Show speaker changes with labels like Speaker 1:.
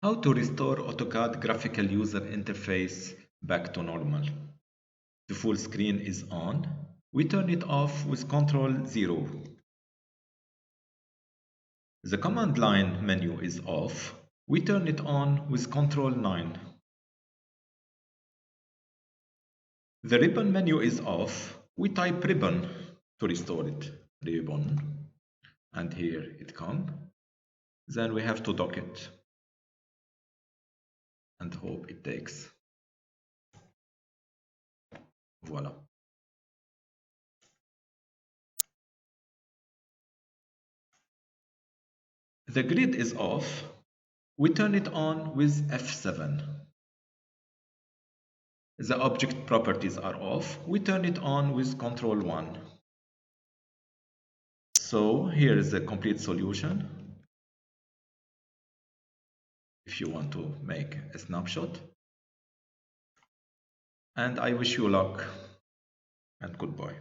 Speaker 1: How to restore AutoCAD graphical user interface back to normal. The full screen is on. We turn it off with Ctrl 0. The command line menu is off. We turn it on with Ctrl 9. The ribbon menu is off. We type ribbon to restore it. Ribbon. And here it comes. Then we have to dock it and hope it takes. Voila. The grid is off. We turn it on with F7. The object properties are off. We turn it on with Ctrl 1. So here is the complete solution. If you want to make a snapshot. And I wish you luck and goodbye.